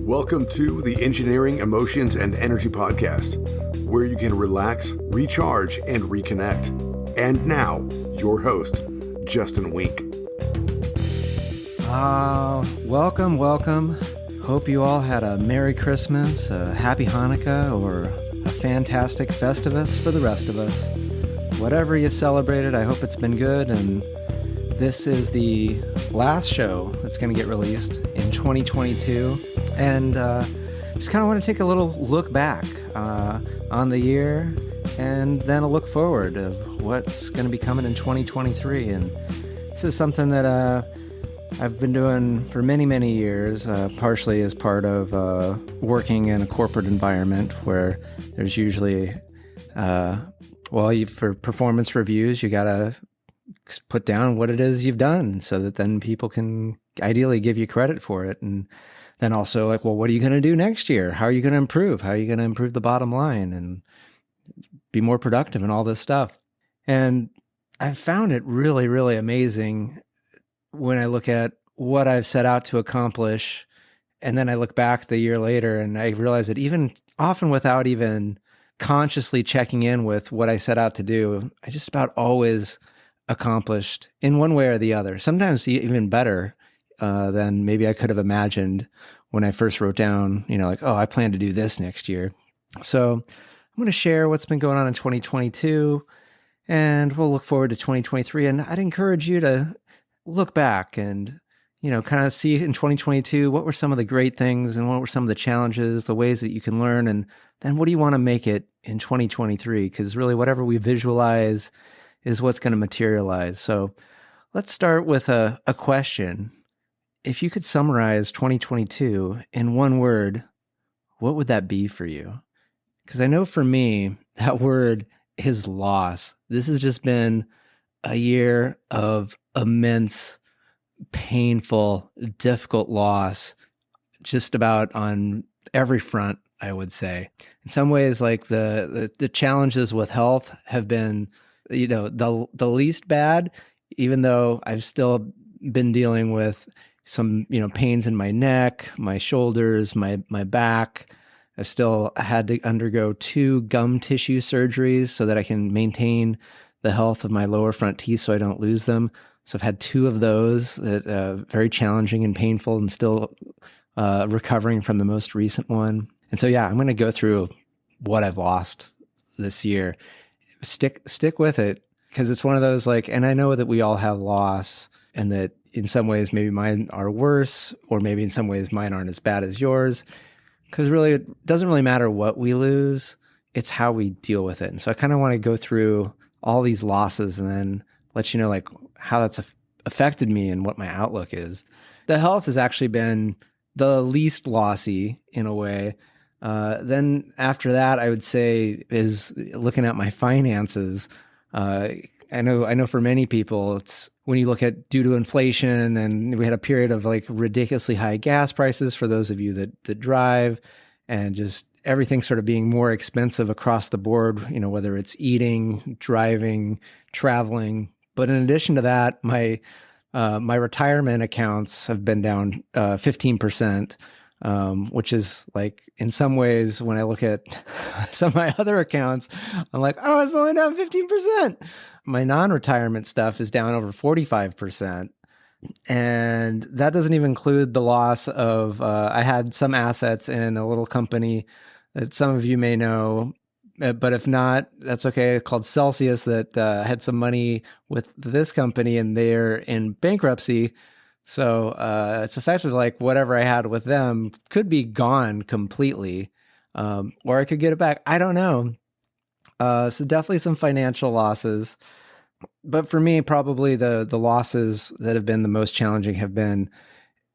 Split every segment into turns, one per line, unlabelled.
Welcome to the Engineering, Emotions, and Energy Podcast, where you can relax, recharge, and reconnect. And now, your host, Justin Wink.
Welcome. Hope you all had a Merry Christmas, a Happy Hanukkah, or a fantastic Festivus for the rest of us. Whatever you celebrated, I hope it's been good, and this is the last show that's going to get released in 2022, and just kind of want to take a little look back on the year, and then a look forward of what's going to be coming in 2023, and this is something that I've been doing for many years, partially as part of working in a corporate environment where there's usually, for performance reviews, you got to put down what it is you've done so that then people can ideally give you credit for it. And then also like, well, what are you going to do next year? How are you going to improve? How are you going to improve the bottom line and be more productive and all this stuff? And I've found it really amazing when I look at what I've set out to accomplish, and then I look back the year later and I realize that even often without even consciously checking in with what I set out to do, I just about always accomplished in one way or the other, sometimes even better than maybe I could have imagined when I first wrote down, I plan to do this next year. So I'm going to share what's been going on in 2022, and we'll look forward to 2023. And I'd encourage you to look back and, kind of see in 2022, what were some of the great things and what were some of the challenges, the ways that you can learn, and then what do you want to make it in 2023? Because really whatever we visualize is what's going to materialize. So let's start with a question. If you could summarize 2022 in one word, what would that be for you? Because I know for me, that word is loss. This has just been a year of immense, painful, difficult loss, just about on every front, I would say. In some ways, like the challenges with health have been the least bad, even though I've still been dealing with some, pains in my neck, my shoulders, my back. I've still had to undergo 2 gum tissue surgeries so that I can maintain the health of my lower front teeth so I don't lose them. So I've had 2 of those that very challenging and painful, and still recovering from the most recent one. And so, I'm going to go through what I've lost this year. Stick with it, because it's one of those and I know that we all have loss, and that in some ways maybe mine are worse, or maybe in some ways mine aren't as bad as yours, because really it doesn't really matter what we lose, it's how we deal with it. And so I kind of want to go through all these losses and then let you know how that's affected me and what my outlook is. The health has actually been the least lossy in a way. Then after that, I would say is looking at my finances. I know for many people, it's when you look at due to inflation, and we had a period of ridiculously high gas prices for those of you that drive, and just everything sort of being more expensive across the board, whether it's eating, driving, traveling. But in addition to that, my retirement accounts have been down 15%. Which is in some ways, when I look at some of my other accounts, I'm like, oh, it's only down 15%. My non-retirement stuff is down over 45%. And that doesn't even include the loss of, I had some assets in a little company that some of you may know, but if not, that's okay, called Celsius, that had some money with this company, and they're in bankruptcy. So it's effectively whatever I had with them could be gone completely, or I could get it back. I don't know. So definitely some financial losses. But for me, probably the losses that have been the most challenging have been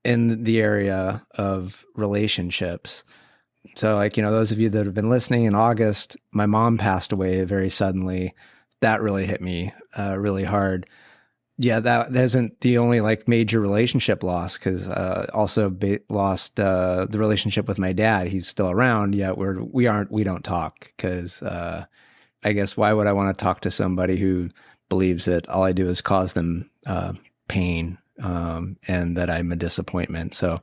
in the area of relationships. So those of you that have been listening, in August, my mom passed away very suddenly. That really hit me really hard. Yeah, that isn't the only major relationship loss, because also lost the relationship with my dad. He's still around, yet we don't talk, because I guess why would I want to talk to somebody who believes that all I do is cause them pain, and that I'm a disappointment. So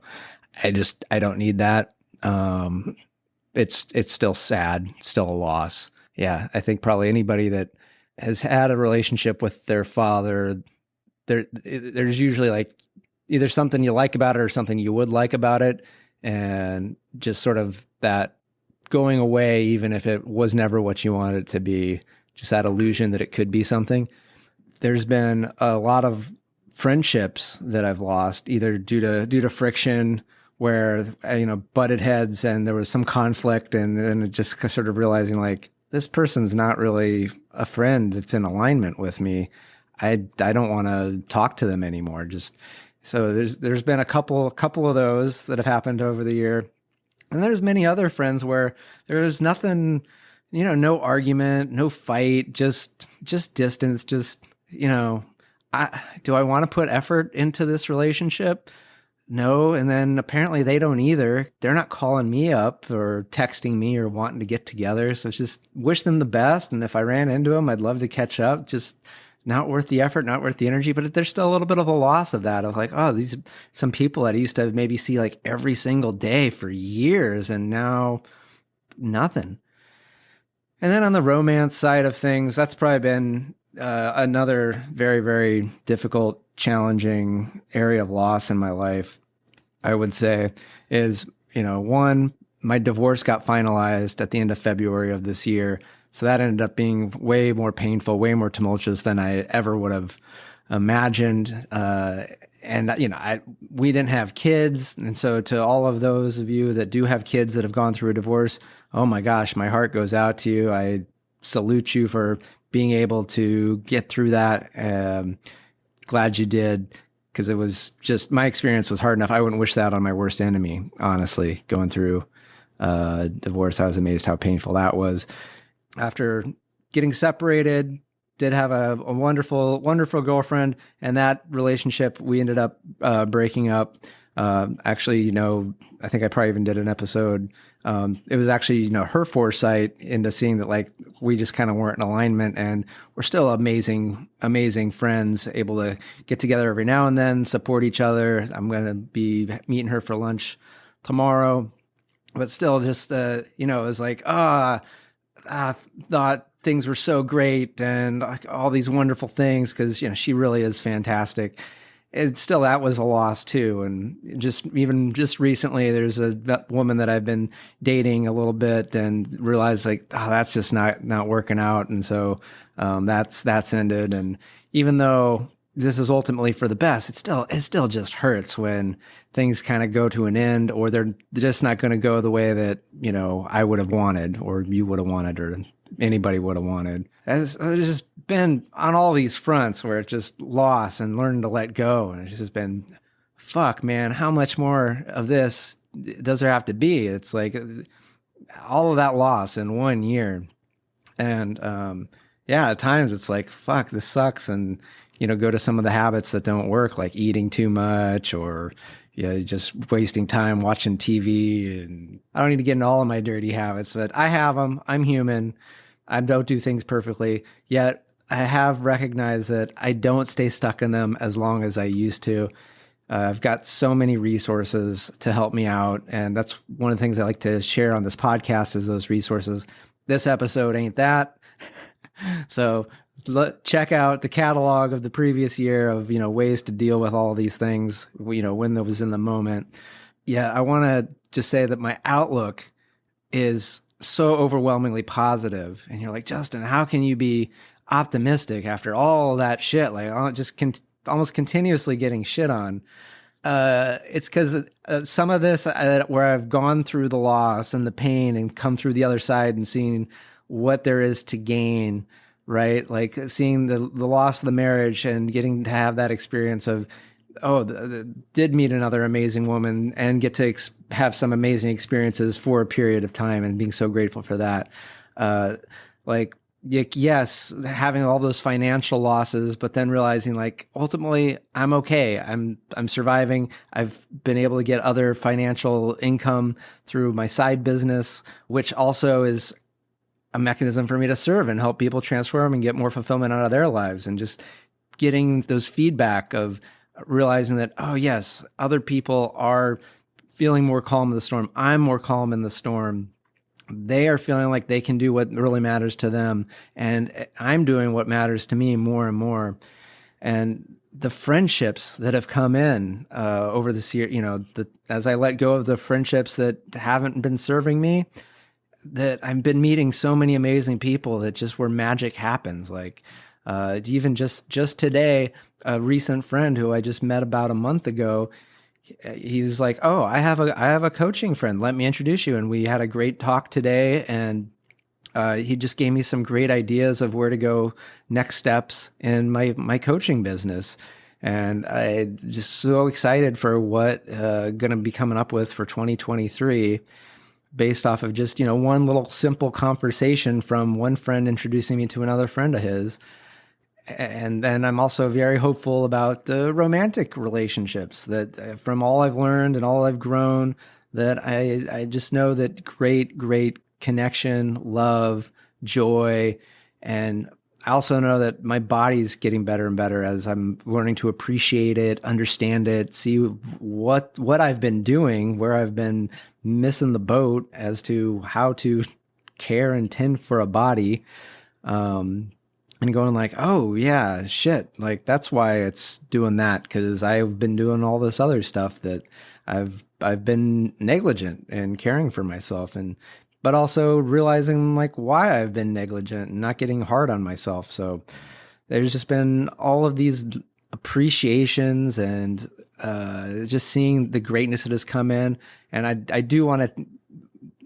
I don't need that. It's still sad, still a loss. Yeah, I think probably anybody that has had a relationship with their father, there's usually like either something you like about it or something you would like about it, and just sort of that going away, even if it was never what you wanted it to be, just that illusion that it could be something. There's been a lot of friendships that I've lost either due to friction, where butted heads and there was some conflict, and then just sort of realizing like this person's not really a friend that's in alignment with me. I don't want to talk to them anymore. Just so there's been a couple of those that have happened over the year, and there's many other friends where there's nothing, no argument, no fight, just distance, just do I want to put effort into this relationship? No. And then apparently they don't either. They're not calling me up or texting me or wanting to get together. So it's just wish them the best. And if I ran into them, I'd love to catch up. Just not worth the effort, not worth the energy. But there's still a little bit of a loss of that, of like, oh, these some people that I used to maybe see like every single day for years, and now nothing. And then on the romance side of things, that's probably been another very, very difficult, challenging area of loss in my life, I would say, is, one, my divorce got finalized at the end of February of this year. So that ended up being way more painful, way more tumultuous than I ever would have imagined. We didn't have kids. And so to all of those of you that do have kids that have gone through a divorce, oh my gosh, my heart goes out to you. I salute you for being able to get through that. Glad you did, because it was just, my experience was hard enough. I wouldn't wish that on my worst enemy, honestly, going through divorce. I was amazed how painful that was. After getting separated, did have a wonderful, wonderful girlfriend, and that relationship, we ended up breaking up. Actually, I think I probably even did an episode. It was actually, her foresight into seeing that like we just kind of weren't in alignment, and we're still amazing, amazing friends, able to get together every now and then, support each other. I'm going to be meeting her for lunch tomorrow, but still just, it was like, I thought things were so great and like all these wonderful things, because, she really is fantastic. And still, that was a loss too. And just recently, there's a woman that I've been dating a little bit and realized like, oh, that's just not working out. And so that's ended. And even though this is ultimately for the best, it still just hurts when things kind of go to an end, or they're just not going to go the way that, I would have wanted, or you would have wanted, or anybody would have wanted. It's just been on all these fronts where it's just loss and learning to let go. And it's just been, fuck, man, how much more of this does there have to be? It's like all of that loss in 1 year. And at times it's like, fuck, this sucks. And, go to some of the habits that don't work, like eating too much, or just wasting time watching TV. And I don't need to get into all of my dirty habits, but I have them. I'm human. I don't do things perfectly, yet I have recognized that I don't stay stuck in them as long as I used to. I've got so many resources to help me out, and that's one of the things I like to share on this podcast is those resources. This episode ain't that. So check out the catalog of the previous year of, ways to deal with all these things, when there was in the moment. Yeah, I want to just say that my outlook is so overwhelmingly positive. And you're like, Justin, how can you be optimistic after all that shit? Like, almost continuously getting shit on. It's because some of this where I've gone through the loss and the pain and come through the other side and seeing what there is to gain, right? Like seeing the loss of the marriage and getting to have that experience of, did meet another amazing woman and get to have some amazing experiences for a period of time, and being so grateful for that. Yes, having all those financial losses, but then realizing like ultimately I'm okay. I'm surviving. I've been able to get other financial income through my side business, which also is a mechanism for me to serve and help people transform and get more fulfillment out of their lives. And just getting those feedback of realizing that, oh yes, other people are feeling more calm in the storm. I'm more calm in the storm. They are feeling like they can do what really matters to them. And I'm doing what matters to me more and more. And the friendships that have come in over this year, as I let go of the friendships that haven't been serving me, that I've been meeting so many amazing people that just where magic happens. Like even just today, a recent friend who I just met about a month ago, he was like, "Oh, I have a coaching friend. Let me introduce you." And we had a great talk today, and he just gave me some great ideas of where to go next steps in my coaching business. And I just so excited for what going to be coming up with for 2023 based off of just, one little simple conversation from one friend introducing me to another friend of his. And then I'm also very hopeful about romantic relationships that from all I've learned and all I've grown, that I just know that great connection, love, joy. And I also know that my body's getting better and better as I'm learning to appreciate it, understand it, see what I've been doing, where I've been missing the boat as to how to care and tend for a body. And going like, oh yeah, shit. Like that's why it's doing that. Cause I've been doing all this other stuff that I've been negligent in caring for myself, but also realizing like why I've been negligent and not getting hard on myself. So there's just been all of these appreciations and just seeing the greatness that has come in. And I do want to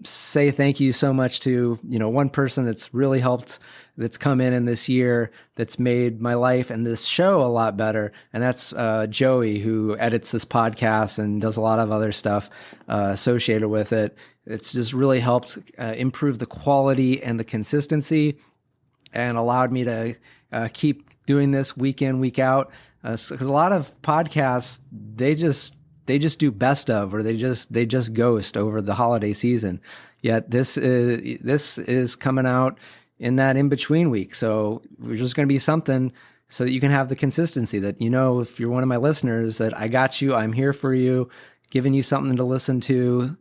say thank you so much to, one person that's really helped, that's come in this year, that's made my life and this show a lot better. And that's Joey, who edits this podcast and does a lot of other stuff associated with it. It's just really helped improve the quality and the consistency and allowed me to keep doing this week in, week out. Because a lot of podcasts, they just do best of, or they just ghost over the holiday season. Yet this is coming out in that in between week. So we're just going to be something so that you can have the consistency that, if you're one of my listeners, that I got you, I'm here for you, giving you something to listen to,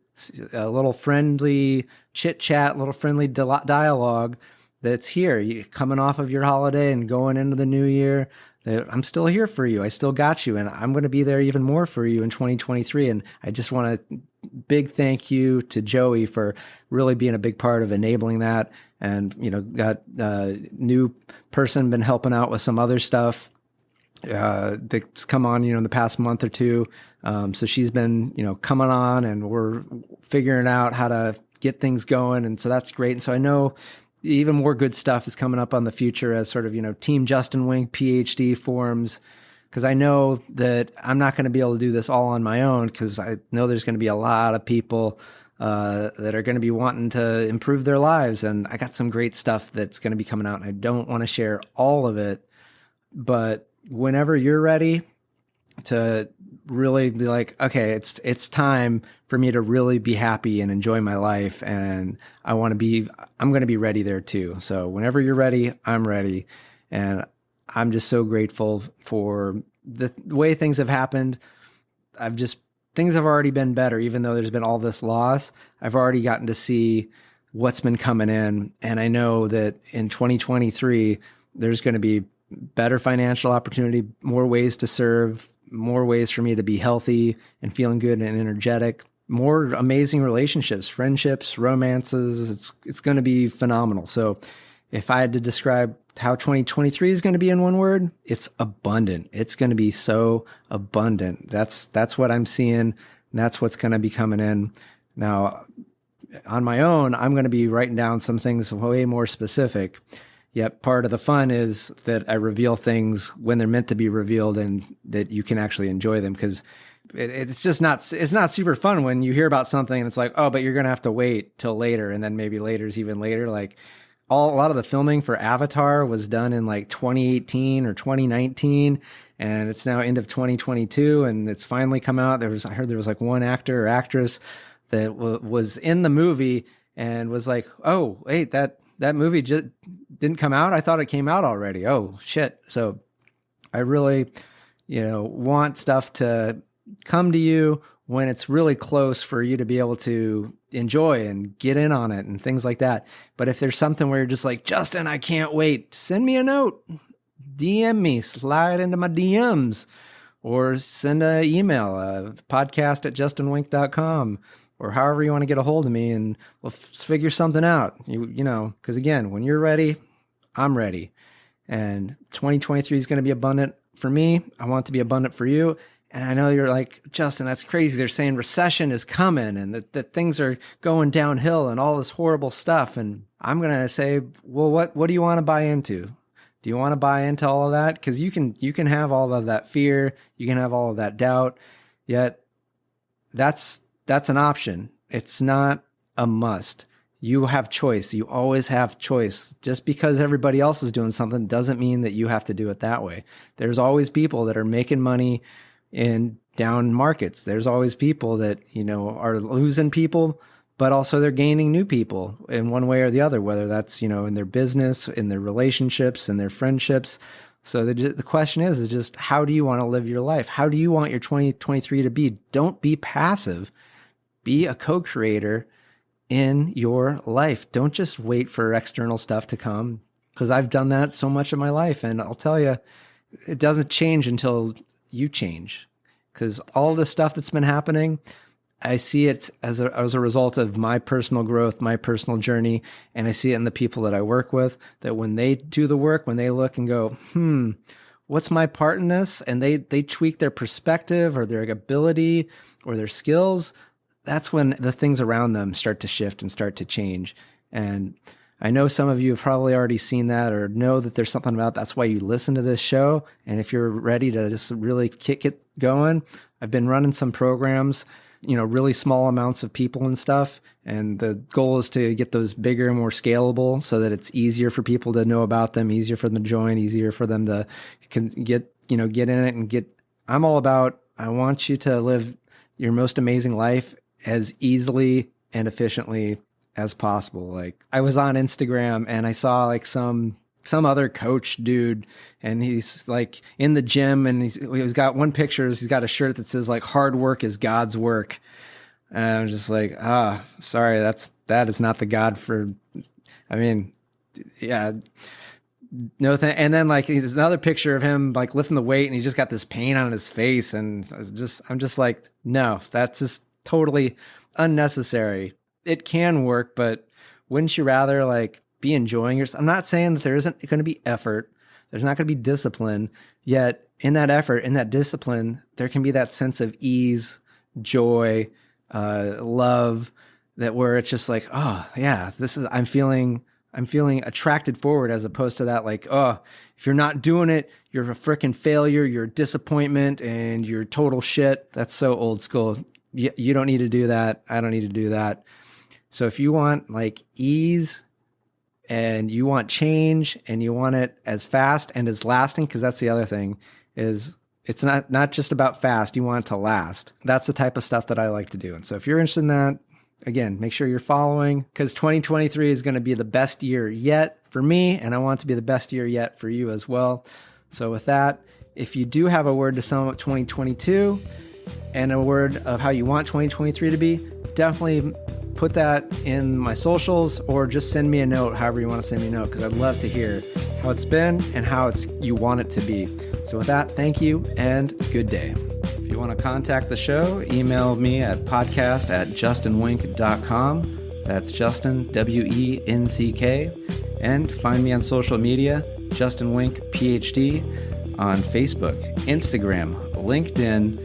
a little friendly chit chat, little friendly dialogue that's here. You coming off of your holiday and going into the new year, that I'm still here for you. I still got you. And I'm going to be there even more for you in 2023. And I just want to big thank you to Joey for really being a big part of enabling that. And, got a new person been helping out with some other stuff that's come on, in the past month or two. So she's been, coming on, and we're figuring out how to get things going. And so that's great. And so I know even more good stuff is coming up on the future as sort of, Team Justin Wink Ph.D. forums, because I know that I'm not going to be able to do this all on my own, because I know there's going to be a lot of people that are going to be wanting to improve their lives. And I got some great stuff that's going to be coming out, and I don't want to share all of it. But whenever you're ready to really be like, okay, it's time for me to really be happy and enjoy my life. And I'm going to be ready there too. So whenever you're ready, I'm ready. And I'm just so grateful for the way things have happened. Things have already been better, even though there's been all this loss. I've already gotten to see what's been coming in. And I know that in 2023, there's going to be better financial opportunity, more ways to serve, more ways for me to be healthy and feeling good and energetic, more amazing relationships, friendships, romances. It's going to be phenomenal. So if I had to describe how 2023 is going to be in one word, it's abundant. It's going to be so abundant. That's what I'm seeing. And that's what's going to be coming in. Now, on my own, I'm going to be writing down some things way more specific. Yet part of the fun is that I reveal things when they're meant to be revealed, and that you can actually enjoy them, because it's not super fun when you hear about something and it's like, oh, but you're going to have to wait till later. And then maybe later's even later. Like a lot of the filming for Avatar was done in like 2018 or 2019, and it's now end of 2022, and it's finally come out. I heard there was like one actor or actress that was in the movie and was like, oh, wait, that movie just didn't come out. I thought it came out already. Oh shit. So I really, want stuff to come to you when it's really close for you to be able to enjoy and get in on it and things like that. But if there's something where you're just like, Justin, I can't wait, send me a note, DM me, slide into my DMs, or send an email, podcast@justinwink.com, or however you want to get a hold of me, and we'll figure something out. You know, because again, when you're ready, I'm ready. And 2023 is going to be abundant for me. I want it to be abundant for you. And I know you're like, Justin, that's crazy. They're saying recession is coming and that things are going downhill and all this horrible stuff. And I'm going to say, well, what do you want to buy into? Do you want to buy into all of that? Because you can have all of that fear. You can have all of that doubt. Yet that's an option. It's not a must. You have choice. You always have choice. Just because everybody else is doing something doesn't mean that you have to do it that way. There's always people that are making money in down markets. There's always people that, you know, are losing people, but also they're gaining new people in one way or the other, whether that's, you know, in their business, in their relationships, in their friendships. So the question is just, how do you want to live your life? How do you want your 2023 to be? Don't be passive. Be a co-creator in your life. Don't just wait for external stuff to come, because I've done that so much of my life. And I'll tell you, it doesn't change until you change, because all the stuff that's been happening, I see it as a result of my personal growth, my personal journey. And I see it in the people that I work with, that when they do the work, when they look and go, what's my part in this? And they tweak their perspective or their ability or their skills. That's when the things around them start to shift and start to change. And I know some of you have probably already seen that or know that there's something about that's why you listen to this show. And if you're ready to just really kick it going, I've been running some programs, you know, really small amounts of people and stuff. And the goal is to get those bigger and more scalable so that it's easier for people to know about them, easier for them to join, easier for them to get in it and get. I'm all about, I want you to live your most amazing life as easily and efficiently as possible. Like, I was on Instagram and I saw like some other coach dude, and he's like in the gym, and he's got one picture, he's got a shirt that says like, hard work is God's work. And I'm just like, sorry, that is not the God for, I mean, yeah, no. And then like there's another picture of him like lifting the weight and he's just got this pain on his face. And I'm just like, no, that's just totally unnecessary. It can work, but wouldn't you rather like be enjoying yourself? I'm not saying that there isn't going to be effort. There's not going to be discipline. Yet in that effort, in that discipline, there can be that sense of ease, joy, love, that where it's just like, oh yeah, I'm feeling attracted forward, as opposed to that like, oh, if you're not doing it, you're a freaking failure, you're a disappointment, and you're total shit. That's so old school. You don't need to do that. I don't need to do that. So if you want like ease and you want change and you want it as fast and as lasting, because that's the other thing, is it's not just about fast. You want it to last. That's the type of stuff that I like to do. And so if you're interested in that, again, make sure you're following, because 2023 is going to be the best year yet for me, and I want it to be the best year yet for you as well. So with that, if you do have a word to sum up 2022 and a word of how you want 2023 to be, definitely put that in my socials, or just send me a note, however you want to send me a note, because I'd love to hear how it's been and how you want it to be. So with that, thank you and good day. If you want to contact the show, email me at podcast@justinwink.com. That's Justin, WENCK. And find me on social media, Justin Wink, Ph.D. on Facebook, Instagram, LinkedIn,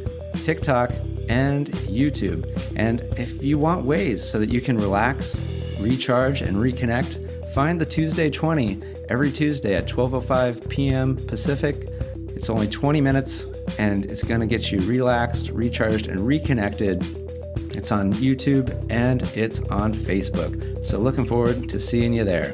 TikTok, and YouTube. And if you want ways so that you can relax, recharge, and reconnect, find the Tuesday 20 every Tuesday at 12:05 p.m. Pacific. It's only 20 minutes, and it's going to get you relaxed, recharged, and reconnected. It's on YouTube, and it's on Facebook. So looking forward to seeing you there.